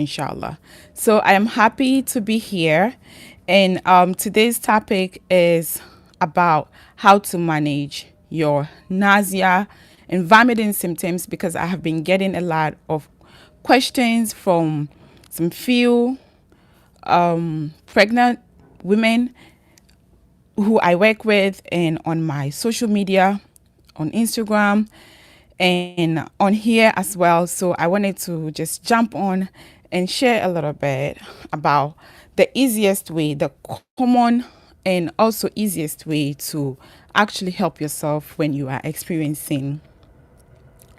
inshallah. So I am happy to be here. And today's topic is about how to manage your nausea and vomiting symptoms, because I have been getting a lot of questions from some few pregnant women who I work with and on my social media, on Instagram and on here as well. So I wanted to just jump on and share a little bit about the easiest way, the common and also easiest way to actually help yourself when you are experiencing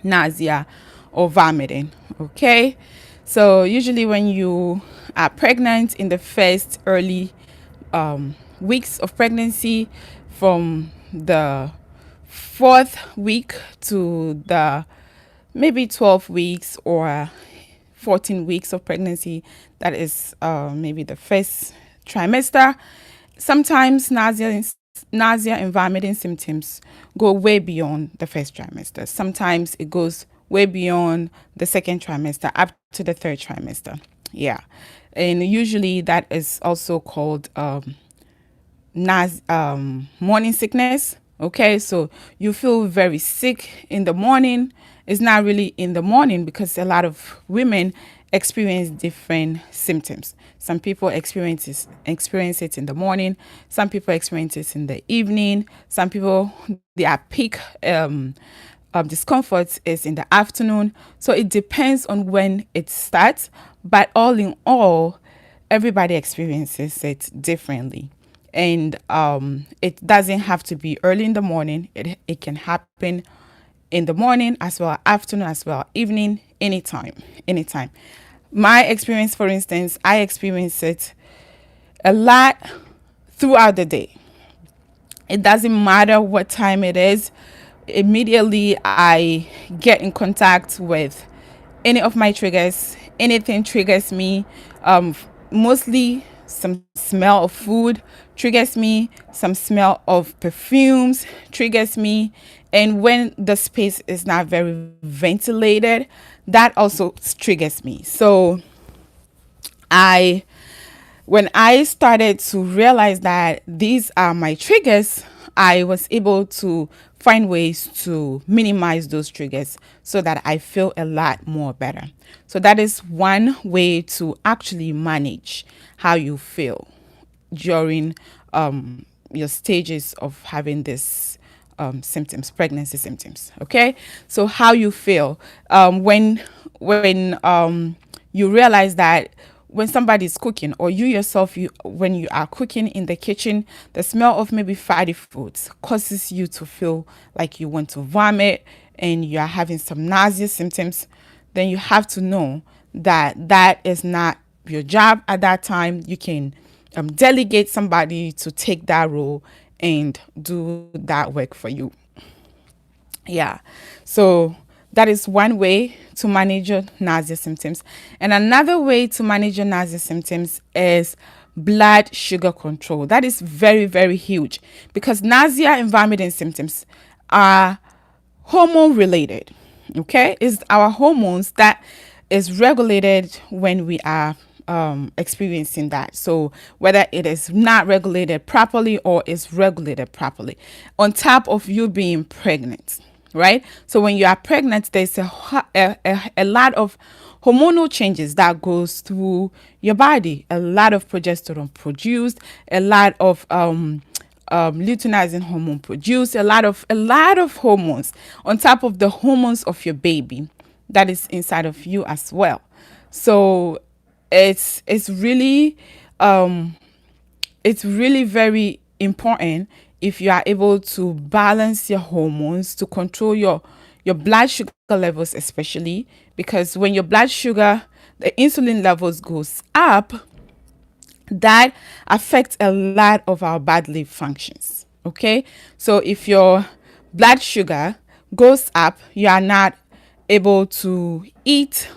nausea or vomiting. Okay. So usually when you are pregnant in the first early weeks of pregnancy, from the fourth week to the maybe 12 weeks or 14 weeks of pregnancy, that is maybe the first trimester, sometimes nausea and vomiting symptoms go way beyond the first trimester. Sometimes it goes way beyond the second trimester up to the third trimester. Yeah. And usually that is also called morning sickness. Okay, so you feel very sick in the morning. It's not really in the morning because a lot of women experience different symptoms. Some people experience it in the morning. Some people experience it in the evening. Some people, their peak discomfort is in the afternoon. So it depends on when it starts. But all in all, everybody experiences it differently. And it doesn't have to be early in the morning. It can happen in the morning as well, afternoon as well, evening, anytime. My experience, for instance, I experience it a lot throughout the day. It doesn't matter what time it is. Immediately I get in contact with any of my triggers. Anything triggers me. Mostly some smell of food triggers me. Some smell of perfumes triggers me. And when the space is not very ventilated, that also triggers me. So when I started to realize that these are my triggers, I was able to find ways to minimize those triggers so that I feel a lot more better. So that is one way to actually manage how you feel during your stages of having this symptoms, pregnancy symptoms. Okay, so how you feel when you realize that when somebody's cooking, or you yourself, when you are cooking in the kitchen, the smell of maybe fatty foods causes you to feel like you want to vomit and you are having some nausea symptoms, then you have to know that that is not your job at that time. You can delegate somebody to take that role and do that work for you. Yeah. So that is one way to manage your nausea symptoms. And another way to manage your nausea symptoms is blood sugar control. That is very, very huge, because nausea and vomiting symptoms are hormone related. Okay, it's our hormones that is regulated when we are experiencing that. So whether it is not regulated properly or is regulated properly, on top of you being pregnant, right? So when you are pregnant, there's a lot of hormonal changes that goes through your body. A lot of progesterone produced, a lot of luteinizing hormone produced, a lot of hormones on top of the hormones of your baby that is inside of you as well. So it's really very important if you are able to balance your hormones, to control your blood sugar levels, especially because when your blood sugar, the insulin levels goes up, that affects a lot of our bodily functions. Okay, so if your blood sugar goes up, you are not able to eat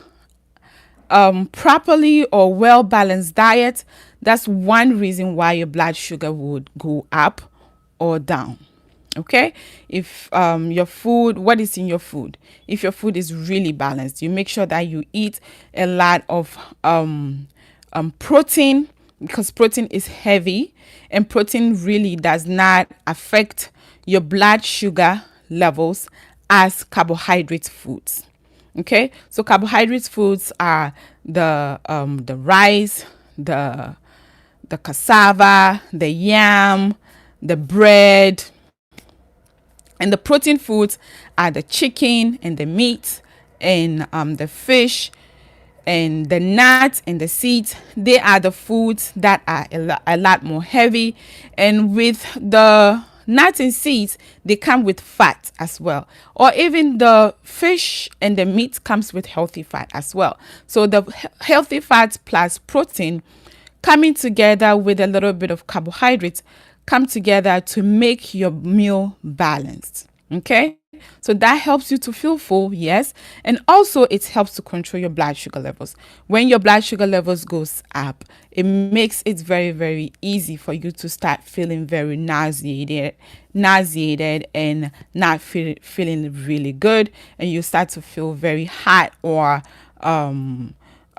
properly or well balanced diet. That's one reason why your blood sugar would go up or down. Okay, if your food, what is in your food? If your food is really balanced, you make sure that you eat a lot of protein, because protein is heavy, and protein really does not affect your blood sugar levels as carbohydrate foods. Okay, so carbohydrate foods are the rice, the cassava, the yam, the bread, and the protein foods are the chicken and the meat and the fish and the nuts and the seeds. They are the foods that are a lot more heavy. And with the nuts and seeds, they come with fat as well. Or even the fish and the meat comes with healthy fat as well. So the healthy fat plus protein coming together with a little bit of carbohydrates come together to make your meal balanced. Okay, so that helps you to feel full, yes, and also it helps to control your blood sugar levels. When your blood sugar levels goes up, it makes it very, very easy for you to start feeling very nauseated and not feeling really good, and you start to feel very hot or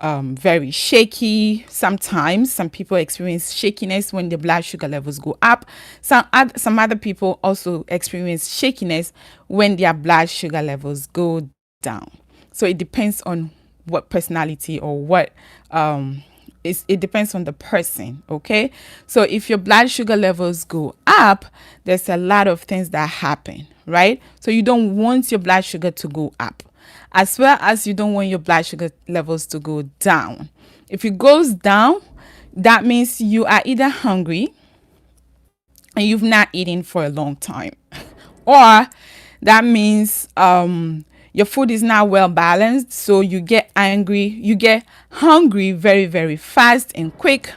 very shaky. Sometimes some people experience shakiness when the blood sugar levels go up. Some other people also experience shakiness when their blood sugar levels go down. So it depends on what personality or what it depends on the person. Okay, so if your blood sugar levels go up, there's a lot of things that happen, right? So you don't want your blood sugar to go up, as well as you don't want your blood sugar levels to go down. If it goes down, that means you are either hungry and you've not eaten for a long time, or that means your food is not well balanced, so you get hungry very, very fast and quick,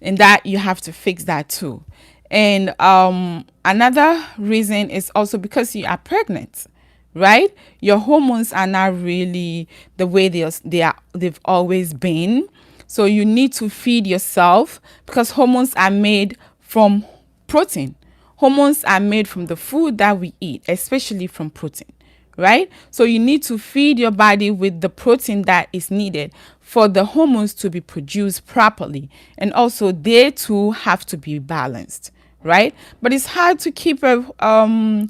and that you have to fix that too. And another reason is also because you are pregnant, right? Your hormones are not really the way they've always been. So you need to feed yourself, because hormones are made from protein. Hormones are made from the food that we eat, especially from protein, right? So you need to feed your body with the protein that is needed for the hormones to be produced properly. And also they too have to be balanced, right? But it's hard to keep a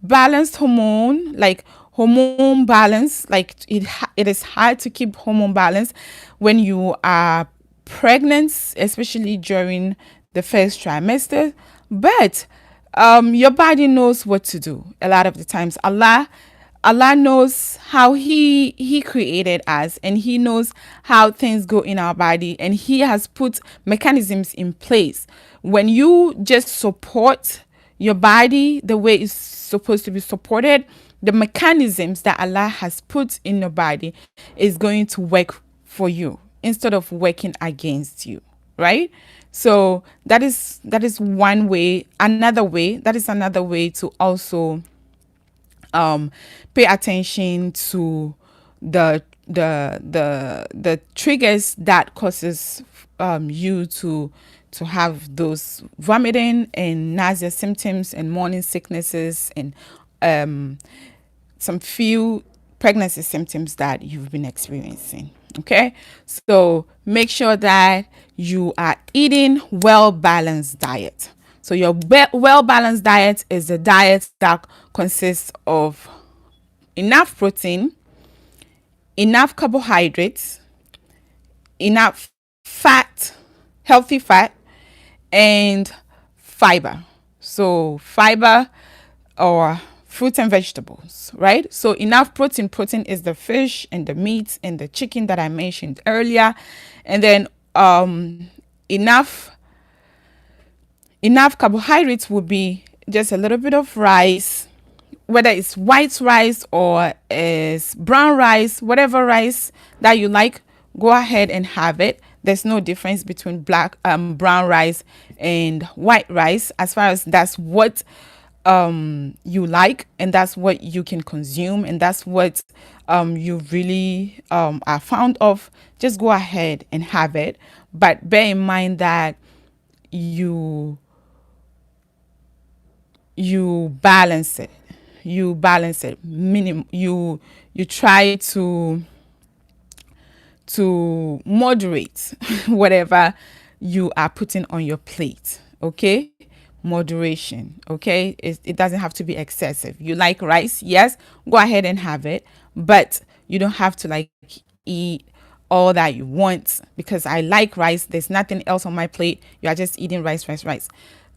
balanced hormone, like hormone balance. Like it is hard to keep hormone balance when you are pregnant, especially during the first trimester. But your body knows what to do. A lot of the times, Allah knows how he created us, and he knows how things go in our body, and he has put mechanisms in place. When you just support your body the way it's supposed to be supported, the mechanisms that Allah has put in your body is going to work for you instead of working against you, right? So that is one way. Another way to also pay attention to the triggers that causes you to have those vomiting and nausea symptoms and morning sicknesses and some few pregnancy symptoms that you've been experiencing. Okay, so make sure that you are eating well-balanced diet. So your well-balanced diet is a diet that consists of enough protein, enough carbohydrates, enough fat, healthy fat, and fiber. So fiber or fruits and vegetables, right? So enough protein. Protein is the fish and the meat and the chicken that I mentioned earlier. And then enough carbohydrates would be just a little bit of rice, whether it's white rice or is brown rice, whatever rice that you like, go ahead and have it. There's no difference between brown rice and white rice, as far as that's what you like, and that's what you can consume, and that's what you really are fond of. Just go ahead and have it, but bear in mind that you you balance it. You try to moderate whatever you are putting on your plate. Okay, moderation. Okay, it doesn't have to be excessive. You like rice, yes, go ahead and have it, but you don't have to like eat all that you want. Because I like rice, there's nothing else on my plate, you are just eating rice.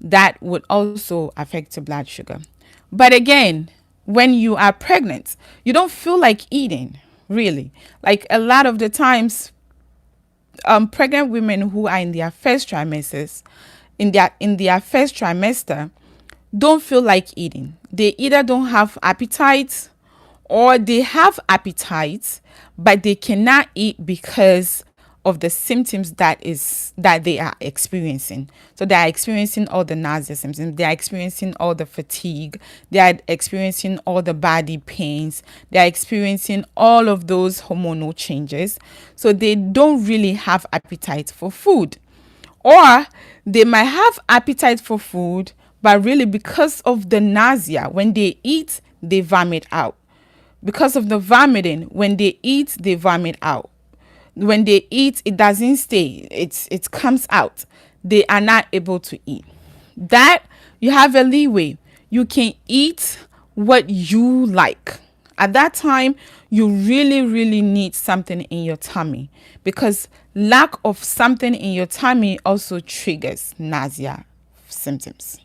That would also affect your blood sugar. But again, when you are pregnant, you don't feel like eating, really. Like a lot of the times, pregnant women who are in their first trimesters, in their first trimester, don't feel like eating. They either don't have appetite, or they have appetite, but they cannot eat because of the symptoms that they are experiencing. So they are experiencing all the nausea symptoms, they are experiencing all the fatigue, they are experiencing all the body pains, they are experiencing all of those hormonal changes. So they don't really have appetite for food. Or they might have appetite for food, but really because of the nausea, when they eat, they vomit out. Because of the vomiting, when they eat, they vomit out. When they eat, it doesn't stay. It comes out. They are not able to eat. That you have a leeway. You can eat what you like. At that time, you really need something in your tummy, because lack of something in your tummy also triggers nausea symptoms.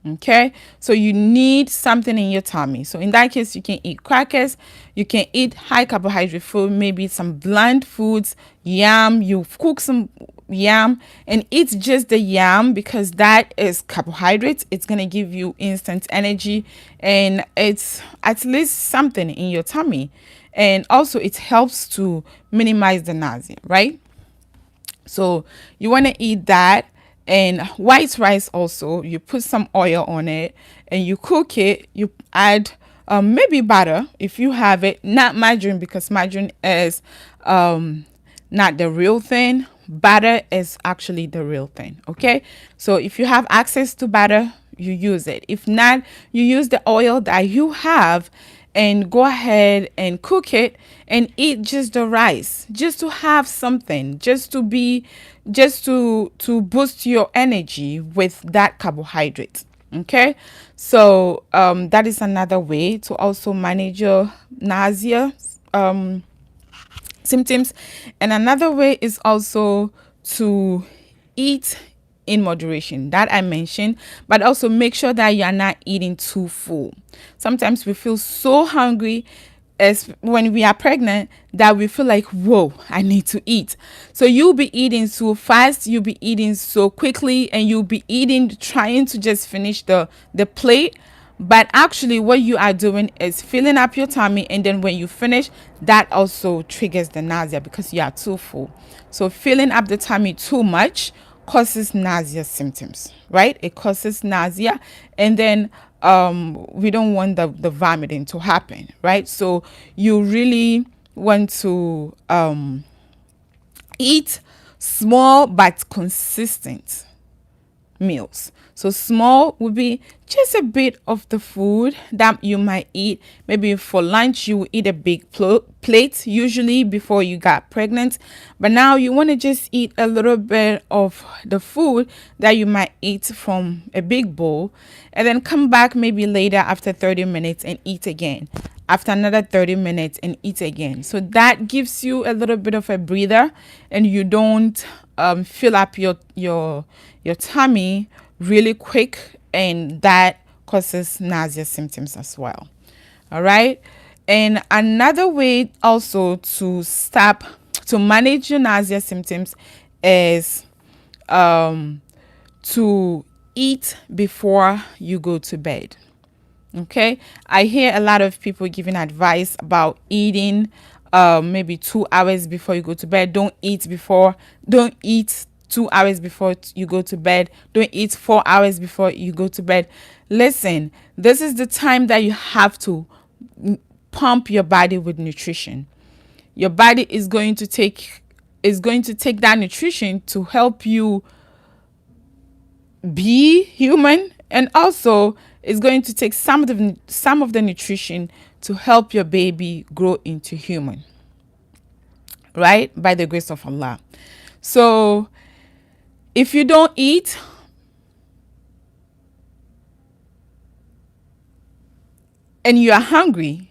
Okay, so you need something in your tummy. So in that case, you can eat crackers, you can eat high carbohydrate food, maybe some bland foods, yam. You cook some yam and eat just the yam, because that is carbohydrate. It's gonna give you instant energy, and it's at least something in your tummy. And also it helps to minimize the nausea, right? So you want to eat that. And white rice also, you put some oil on it and you cook it. You add maybe butter if you have it, not margarine, because margarine is not the real thing. Butter is actually the real thing. Okay, so if you have access to butter, you use it. If not, you use the oil that you have, and go ahead and cook it and eat just the rice, just to have something, just to boost your energy with that carbohydrate. Okay, so that is another way to also manage your nausea symptoms. And another way is also to eat in moderation, that I mentioned, but also make sure that you are not eating too full. Sometimes we feel so hungry as when we are pregnant that we feel like, whoa, I need to eat. So you'll be eating so fast, you'll be eating so quickly, and you'll be eating, trying to just finish the plate. But actually what you are doing is filling up your tummy, and then when you finish, that also triggers the nausea because you are too full. So filling up the tummy too much causes nausea symptoms, right? It causes nausea, and then we don't want the vomiting to happen, right? So you really want to eat small but consistent meals. So small would be just a bit of the food that you might eat. Maybe for lunch you eat a big plate usually before you got pregnant, but now you want to just eat a little bit of the food that you might eat from a big bowl, and then come back maybe later after 30 minutes and eat again, after another 30 minutes and eat again. So that gives you a little bit of a breather, and you don't fill up your tummy really quick, and that causes nausea symptoms as well. All right. And another way also to manage your nausea symptoms is to eat before you go to bed. Okay, I hear a lot of people giving advice about eating maybe 2 hours before you go to bed. Don't eat 2 hours before you go to bed. Don't eat 4 hours before you go to bed. Listen, this is the time that you have to pump your body with nutrition. Your body is going to take that nutrition to help you be human, and also is going to take some of the nutrition to help your baby grow into human, right? By the grace of Allah. So if you don't eat, and you are hungry,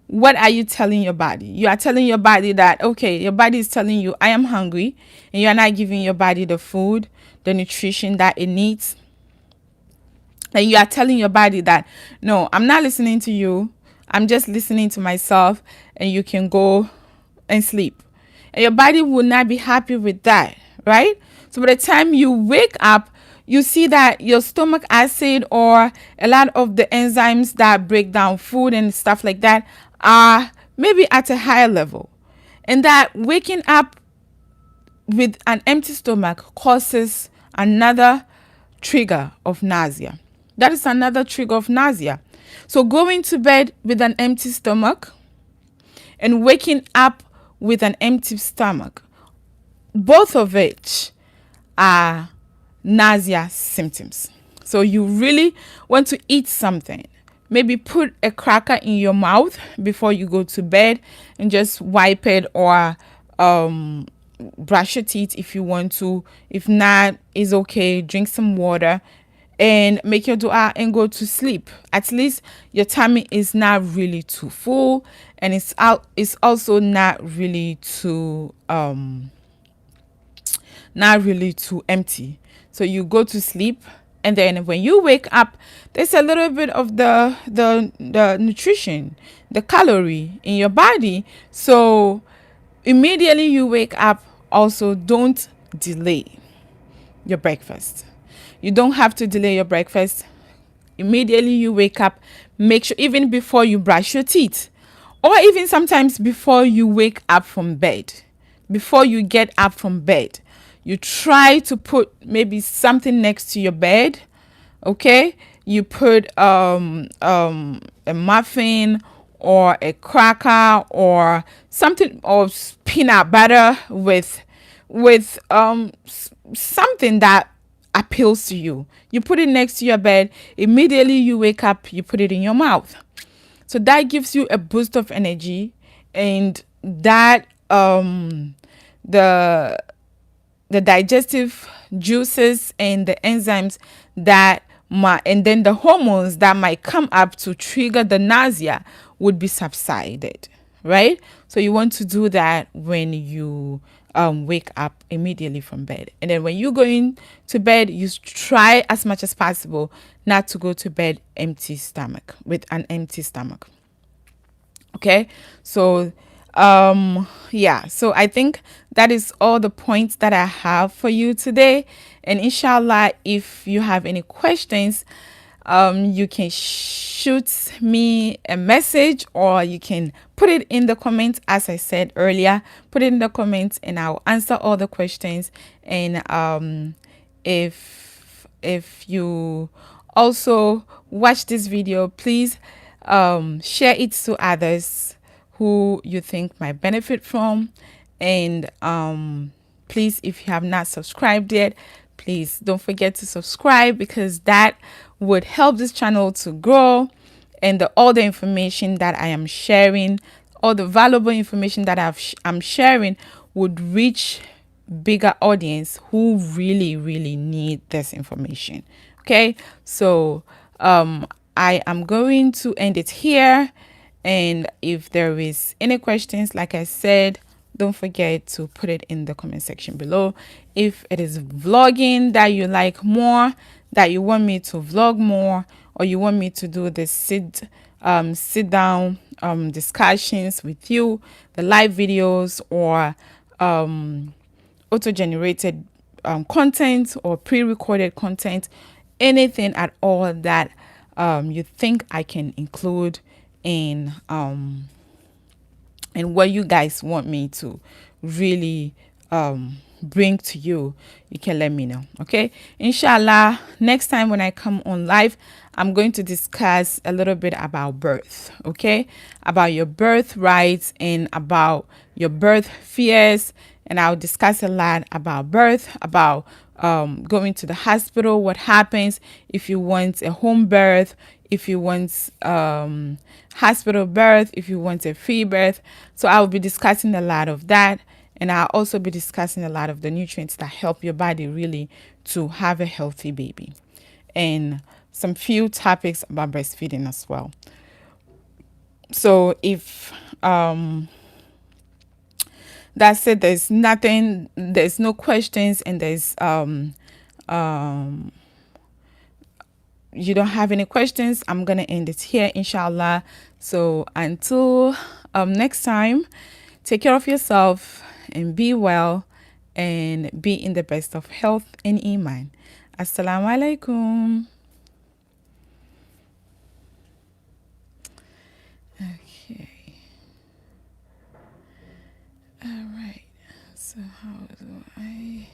what are you telling your body? You are telling your body that, okay, your body is telling you, I am hungry, and you are not giving your body the food, the nutrition that it needs. And you are telling your body that, no, I'm not listening to you. I'm just listening to myself, and you can go and sleep. And your body will not be happy with that, right? So by the time you wake up, you see that your stomach acid or a lot of the enzymes that break down food and stuff like that are maybe at a higher level. And that waking up with an empty stomach causes another trigger of nausea. That is another trigger of nausea. So going to bed with an empty stomach and waking up with an empty stomach, both of which are nausea symptoms. So you really want to eat something. Maybe put a cracker in your mouth before you go to bed and just wipe it, or brush your teeth if you want to. If not, it's okay. Drink some water and make your dua and go to sleep. At least your tummy is not really too full, and it's also not really too empty. So you go to sleep, and then when you wake up, there's a little bit of the nutrition, the calorie in your body. So immediately you wake up, also don't delay your breakfast. You don't have to delay your breakfast. Immediately you wake up, make sure, even before you brush your teeth, or even sometimes before you wake up from bed, before you get up from bed, you try to put maybe something next to your bed. Okay, you put a muffin or a cracker or something, or peanut butter with something that appeals to you. You put it next to your bed. Immediately you wake up, you put it in your mouth. So that gives you a boost of energy, and that the digestive juices and the enzymes that and then the hormones that might come up to trigger the nausea would be subsided, right? So you want to do that when you wake up immediately from bed. And then when you go into bed, you try as much as possible not to go to bed with an empty stomach. Okay, so so I think that is all the points that I have for you today. And inshallah, if you have any questions, you can shoot me a message, or you can put it in the comments. As I said earlier, put it in the comments and I'll answer all the questions. And if you also watch this video, please share it to others who you think might benefit from. And please, if you have not subscribed yet, please don't forget to subscribe, because that would help this channel to grow, and all the information that I am sharing, all the valuable information that I'm sharing would reach bigger audience who really need this information. Okay, so I am going to end it here. And if there is any questions, like I said, don't forget to put it in the comment section below. If it is vlogging that you like more, that you want me to vlog more, or you want me to do the sit down discussions with you, the live videos, or auto-generated content or pre-recorded content, anything at all that you think I can include in what you guys want me to really bring to you, you can let me know. Okay, inshallah, next time when I come on live, I'm going to discuss a little bit about birth. Okay, about your birth rights and about your birth fears and I'll discuss a lot about birth, about going to the hospital, what happens if you want a home birth, if you want hospital birth, if you want a free birth. So I will be discussing a lot of that. And I'll also be discussing a lot of the nutrients that help your body really to have a healthy baby. And some few topics about breastfeeding as well. So if that's it, there's no questions, and you don't have any questions, I'm gonna end it here, inshallah. So until next time, take care of yourself and be well and be in the best of health and iman. Assalamu alaikum. Okay. All right. So how do I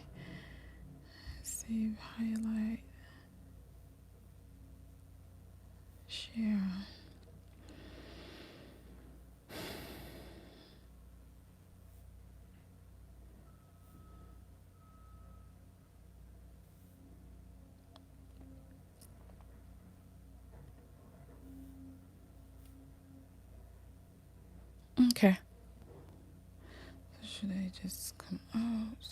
save, highlight, share? Okay. Should I just come out?